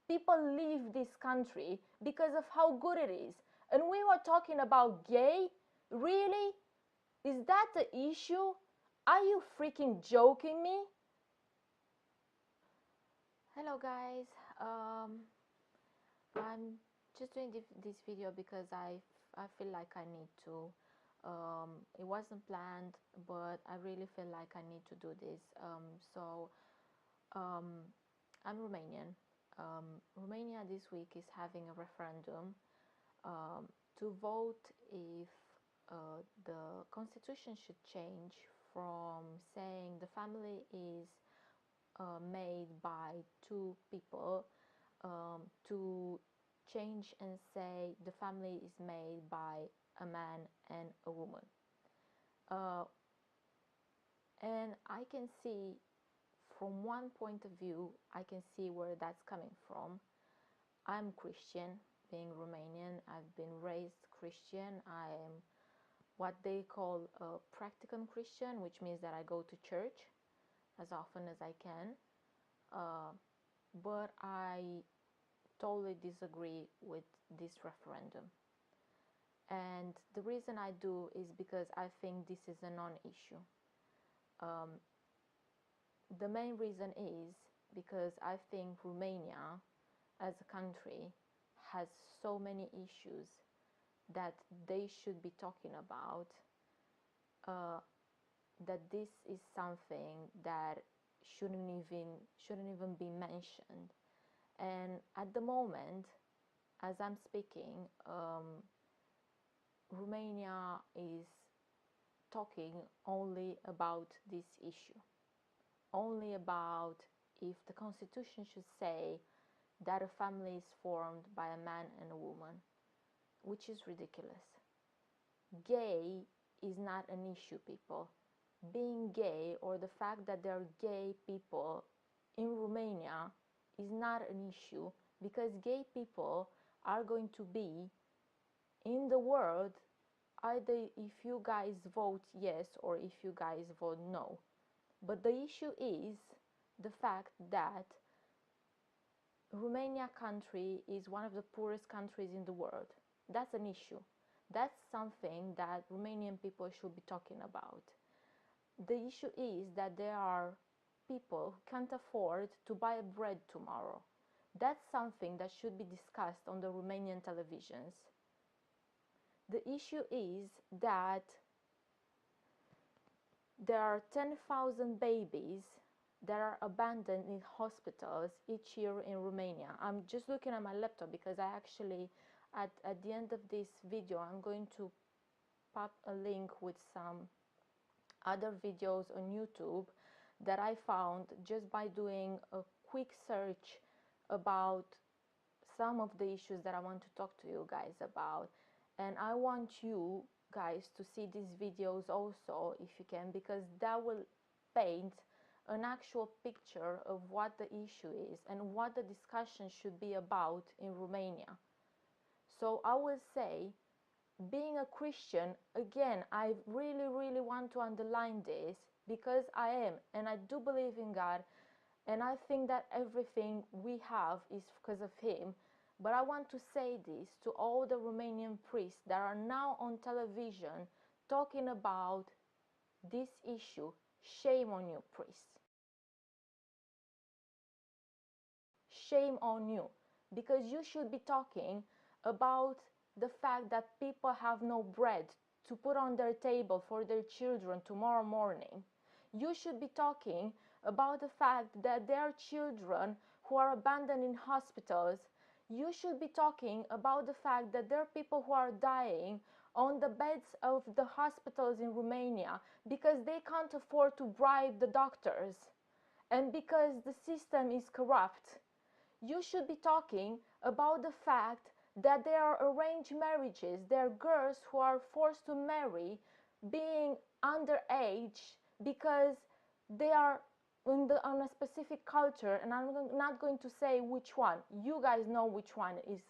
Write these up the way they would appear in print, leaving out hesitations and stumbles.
people leave this country because of how good it is. And we were talking about gay? Really? Is that the issue? Are you freaking joking me? Hello guys, I'm just doing this video because I feel like I need to. It wasn't planned, but I really feel like I need to do this. I'm Romanian. Romania this week is having a referendum to vote if the constitution should change from saying the family is made by two people to change and say the family is made by a man and a woman. And I can see from one point of view, I can see where that's coming from. I'm Christian, being Romanian. I've been raised Christian. I am what they call a practicum Christian, which means that I go to church as often as I can. But I totally disagree with this referendum. And the reason I do is because I think this is a non-issue. The main reason is because I think Romania as a country has so many issues that they should be talking about, that this is something that shouldn't even be mentioned. And at the moment, as I'm speaking, Romania is talking only about this issue, only about if the constitution should say that a family is formed by a man and a woman, which is ridiculous. Gay is not an issue, people. Being gay, or the fact that there are gay people in Romania, is not an issue, because gay people are going to be in the world either if you guys vote yes or if you guys vote no. But the issue is the fact that Romania country is one of the poorest countries in the world. That's an issue. That's something that Romanian people should be talking about. The issue is that there are people who can't afford to buy bread tomorrow. That's something that should be discussed on the Romanian televisions. The issue is that there are 10,000 babies that are abandoned in hospitals each year in Romania. I'm just looking at my laptop because I actually, at the end of this video, I'm going to pop a link with some other videos on YouTube that I found just by doing a quick search about some of the issues that I want to talk to you guys about. And I want you guys to see these videos also, if you can, because that will paint an actual picture of what the issue is and what the discussion should be about in Romania. So I will say, being a Christian, again, I really want to underline this, because I am, and I do believe in God, and I think that everything we have is because of Him. But I want to say this to all the Romanian priests that are now on television talking about this issue. Shame on you, priests. Shame on you. Because you should be talking about the fact that people have no bread to put on their table for their children tomorrow morning. You should be talking about the fact that there are children who are abandoned in hospitals. You should be talking about the fact that there are people who are dying on the beds of the hospitals in Romania because they can't afford to bribe the doctors and because the system is corrupt. You should be talking about the fact that there are arranged marriages. There are girls who are forced to marry being underage because they are on a specific culture, and I'm not going to say which one. You guys know which one is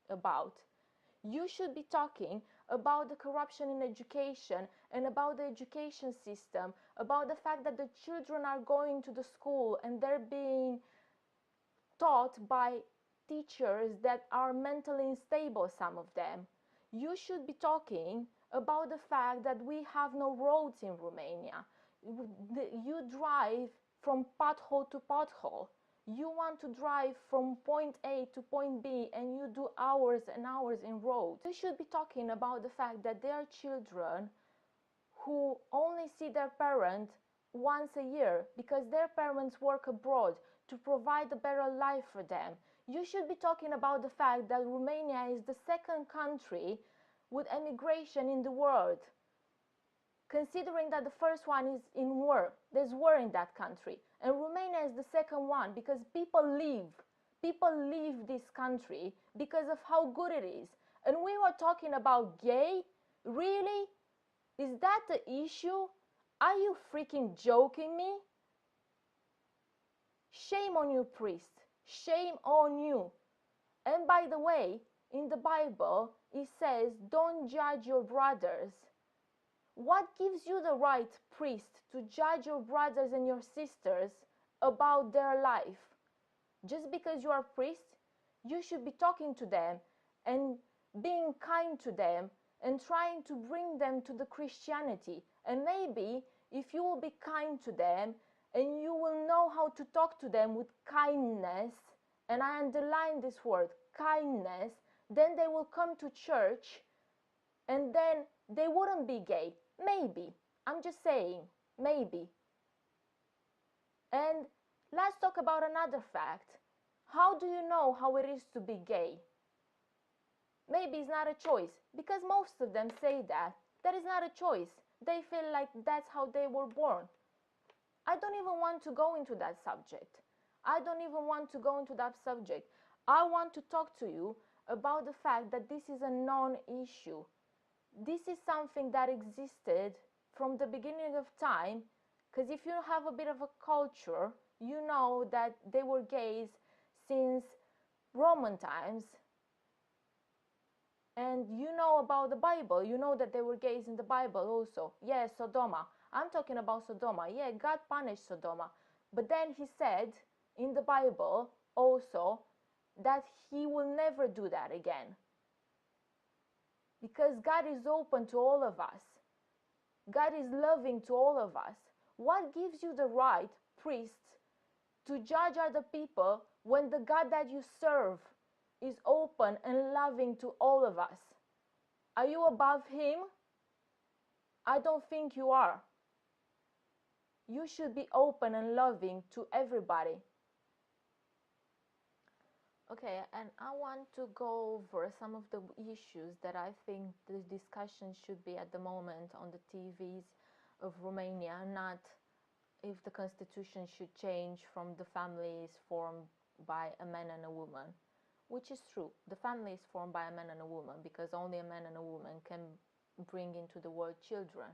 about. You should be talking about the corruption in education and about the education system, about the fact that the children are going to the school and they're being taught by teachers that are mentally unstable, some of them. You should be talking about the fact that we have no roads in Romania. You drive from pothole to pothole. You want to drive from point A to point B and you do hours and hours in roads. You should be talking about the fact that there are children who only see their parent once a year because their parents work abroad to provide a better life for them. You should be talking about the fact that Romania is the second country with emigration in the world, considering that the first one is in war. There's war in that country. And Romania is the second one because people leave this country because of how good it is. And we were talking about gay? Really? Is that the issue? Are you freaking joking me? Shame on you, priest. Shame on you. And by the way, in the Bible, it says, don't judge your brothers. What gives you the right, priest, to judge your brothers and your sisters about their life? Just because you are a priest, you should be talking to them and being kind to them and trying to bring them to the Christianity. And maybe if you will be kind to them and you will know how to talk to them with kindness, and I underline this word, kindness, then they will come to church and then they wouldn't be gay. Maybe. I'm just saying, maybe. And let's talk about another fact. How do you know how it is to be gay? Maybe it's not a choice, because most of them say that. That is not a choice. They feel like that's how they were born. I don't even want to go into that subject. I don't even want to go into that subject. I want to talk to you about the fact that this is a non-issue. This is something that existed from the beginning of time, because if you have a bit of a culture, you know that they were gays since Roman times, and you know about the Bible. You know that they were gays in the Bible also. Yes, Sodoma. I'm talking about Sodoma. Yeah, God punished Sodoma. But then he said in the Bible also that he will never do that again. Because God is open to all of us. God is loving to all of us. What gives you the right, priests, to judge other people when the God that you serve is open and loving to all of us? Are you above him? I don't think you are. You should be open and loving to everybody. Okay, and I want to go over some of the issues that I think the discussion should be at the moment on the TVs of Romania, not if the constitution should change from the family is formed by a man and a woman, which is true. The family is formed by a man and a woman because only a man and a woman can bring into the world children.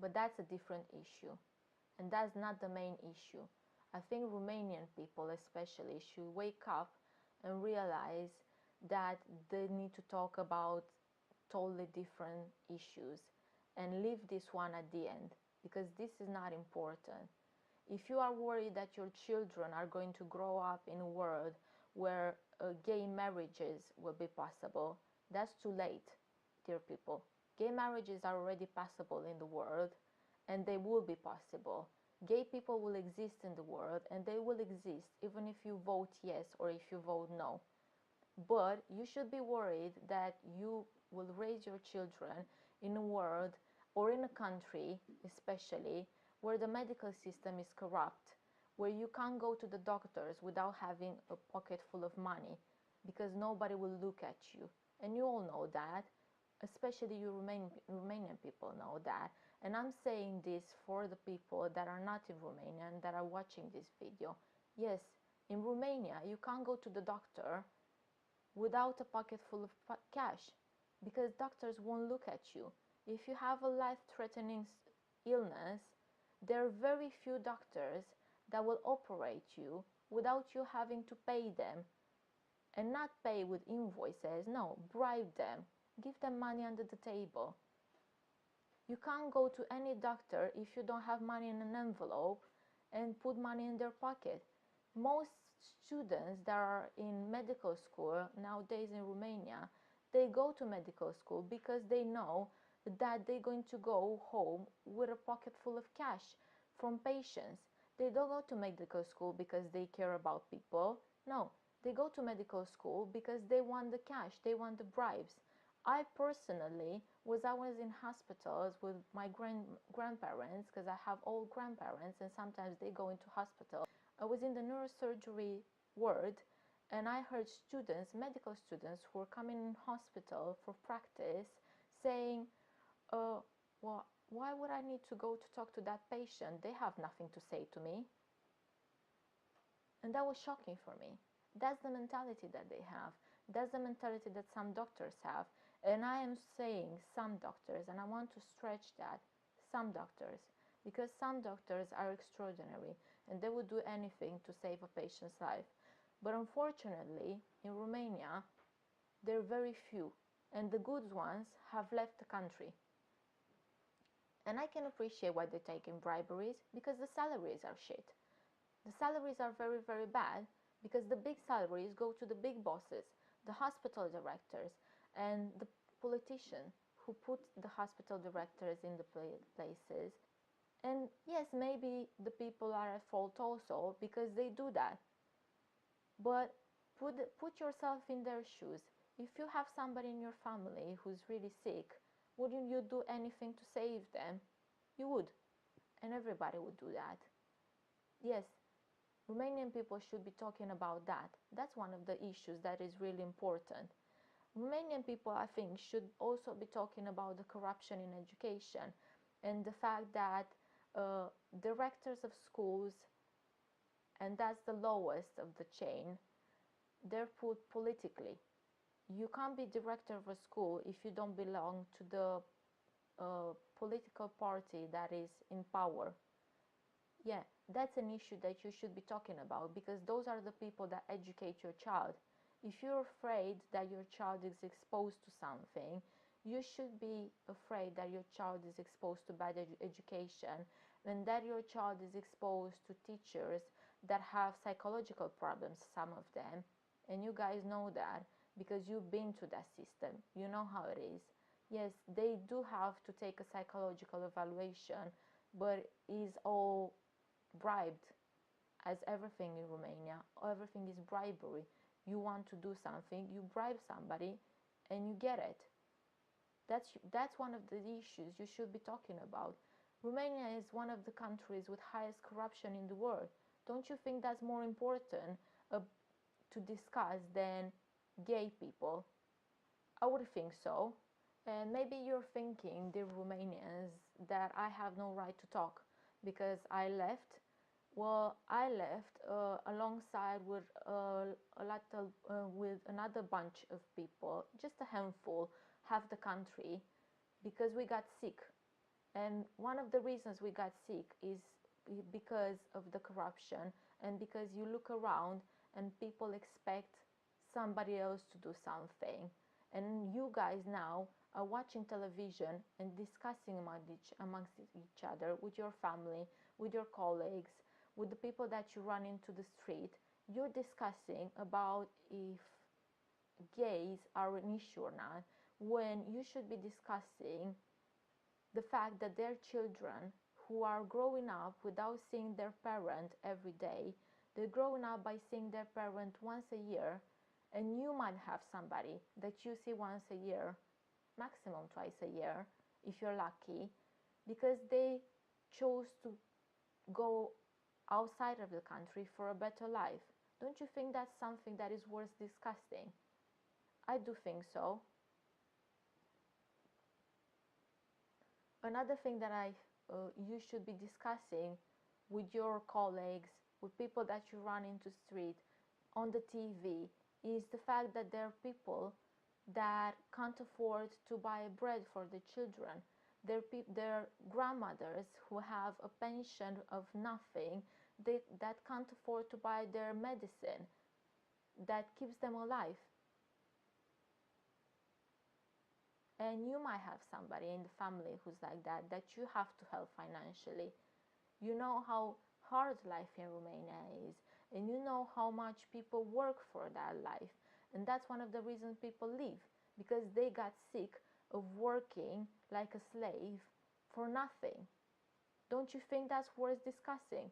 But that's a different issue, and that's not the main issue. I think Romanian people especially should wake up and realize that they need to talk about totally different issues and leave this one at the end, because this is not important. If you are worried that your children are going to grow up in a world where gay marriages will be possible, that's too late, dear people. Gay marriages are already possible in the world, and they will be possible. Gay people will exist in the world, and they will exist even if you vote yes or if you vote no. But you should be worried that you will raise your children in a world or in a country especially where the medical system is corrupt, where you can't go to the doctors without having a pocket full of money because nobody will look at you. And you all know that, especially you Romanian people know that. And I'm saying this for the people that are not in Romania and that are watching this video. Yes, in Romania you can't go to the doctor without a pocket full of cash because doctors won't look at you. If you have a life-threatening illness, there are very few doctors that will operate you without you having to pay them, and not pay with invoices. No, bribe them, give them money under the table. You can't go to any doctor if you don't have money in an envelope and put money in their pocket. Most students that are in medical school nowadays in Romania, they go to medical school because they know that they're going to go home with a pocket full of cash from patients. They don't go to medical school because they care about people. No, they go to medical school because they want the cash, they want the bribes. I personally, I was in hospitals with my grandparents, because I have old grandparents and sometimes they go into hospital. I was in the neurosurgery ward and I heard students, medical students, who were coming in hospital for practice saying, well, why would I need to go to talk to that patient? They have nothing to say to me. And that was shocking for me. That's the mentality that they have. That's the mentality that some doctors have. And I am saying some doctors, and I want to stretch that, some doctors, because some doctors are extraordinary and they would do anything to save a patient's life. But unfortunately, in Romania, there are very few, and the good ones have left the country. And I can appreciate why they're taking briberies, because the salaries are shit. The salaries are very, very bad, because the big salaries go to the big bosses, the hospital directors, and the politicians who put the hospital directors in the places. And yes, maybe the people are at fault also, because they do that. But put yourself in their shoes. If you have somebody in your family who's really sick, wouldn't you do anything to save them? You would. And everybody would do that. Yes, Romanian people should be talking about that. That's one of the issues that is really important. Romanian people, I think, should also be talking about the corruption in education and the fact that directors of schools, and that's the lowest of the chain, they're put politically. You can't be director of a school if you don't belong to the political party that is in power. Yeah, that's an issue that you should be talking about, because those are the people that educate your child. If you're afraid that your child is exposed to something, you should be afraid that your child is exposed to bad education, and that your child is exposed to teachers that have psychological problems, some of them. And you guys know that because you've been to that system. You know how it is. Yes, they do have to take a psychological evaluation, but it's all bribed, as everything in Romania. Everything is bribery. You want to do something, you bribe somebody, and you get it. That's one of the issues you should be talking about. Romania is one of the countries with highest corruption in the world. Don't you think that's more important to discuss than gay people? I would think so. And maybe you're thinking, dear Romanians, that I have no right to talk because I left. Well, I left alongside with with another bunch of people, just a handful, half the country, because we got sick. And one of the reasons we got sick is because of the corruption, and because you look around and people expect somebody else to do something. And you guys now are watching television and discussing amongst each other, with your family, with your colleagues, with the people that you run into the street. You're discussing about if gays are an issue or not, when you should be discussing the fact that their children who are growing up without seeing their parent every day, they're growing up by seeing their parent once a year, and you might have somebody that you see once a year, maximum twice a year, if you're lucky, because they chose to go outside of the country for a better life. Don't you think that's something that is worth discussing? I do think so. Another thing that you should be discussing with your colleagues, with people that you run into street, on the TV, is the fact that there are people that can't afford to buy bread for the children. There are grandmothers who have a pension of nothing, that can't afford to buy their medicine that keeps them alive. And you might have somebody in the family who's like that, that you have to help financially. You know how hard life in Romania is. and you know how much people work for that life. And that's one of the reasons people leave, because they got sick of working like a slave for nothing. Don't you think that's worth discussing?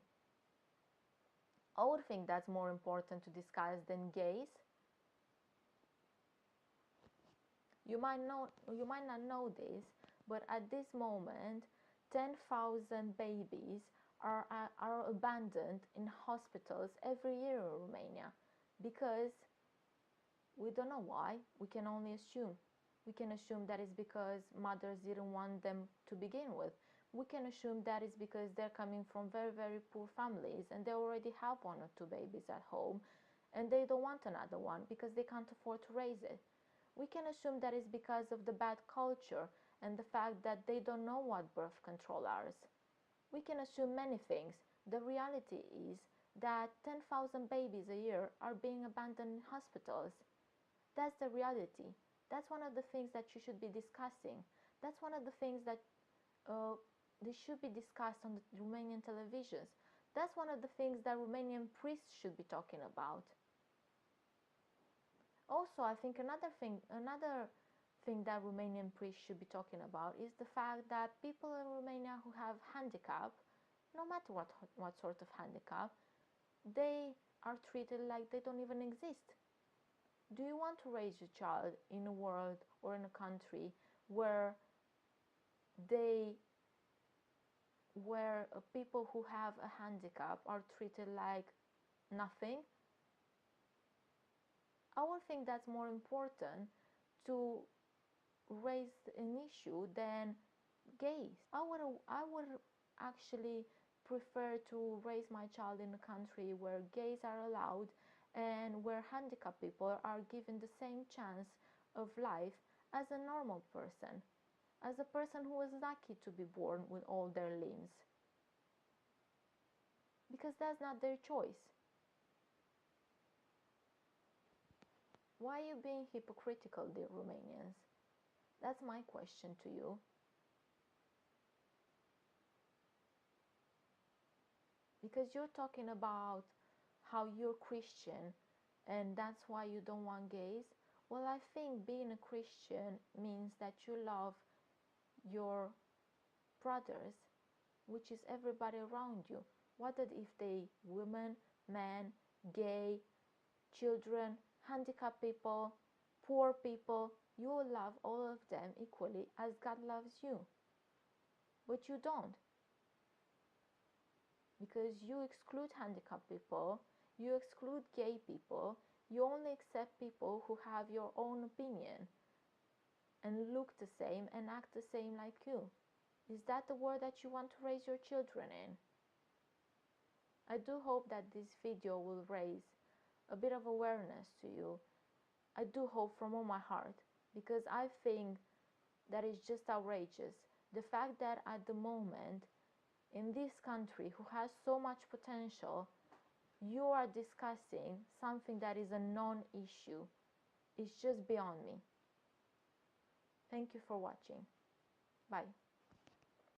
I would think that's more important to discuss than gays. You might not know this, but at this moment, 10,000 babies are abandoned in hospitals every year in Romania, because we don't know why. We can only assume. We can assume that it's because mothers didn't want them to begin with. We can assume that it's because they're coming from very, very poor families and they already have one or two babies at home and they don't want another one because they can't afford to raise it. We can assume that it's because of the bad culture and the fact that they don't know what birth control is. We can assume many things. The reality is that 10,000 babies a year are being abandoned in hospitals. That's the reality. That's one of the things that you should be discussing. That's one of the things that they should be discussed on the Romanian televisions. That's one of the things that Romanian priests should be talking about. Also, I think another thing that Romanian priests should be talking about is the fact that people in Romania who have handicap, no matter what sort of handicap, they are treated like they don't even exist. Do you want to raise your child in a world or in a country where people who have a handicap are treated like nothing? I would think that's more important to raise an issue than gays. I would actually prefer to raise my child in a country where gays are allowed and where handicapped people are given the same chance of life as a normal person, as a person who was lucky to be born with all their limbs. Because that's not their choice. Why are you being hypocritical, dear Romanians? That's my question to you. Because you're talking about how you're Christian and that's why you don't want gays. Well, I think being a Christian means that you love your brothers, which is everybody around you. Whether if they women, men, gay, children, handicapped people, poor people, you will love all of them equally as God loves you. But you don't. Because you exclude handicapped people, you exclude gay people, you only accept people who have your own opinion and look the same and act the same like you. Is that the world that you want to raise your children in? I do hope that this video will raise a bit of awareness to you. I do hope from all my heart, because I think that is just outrageous. The fact that at the moment, in this country who has so much potential, you are discussing something that is a non-issue. It's just beyond me. Thank you for watching. Bye.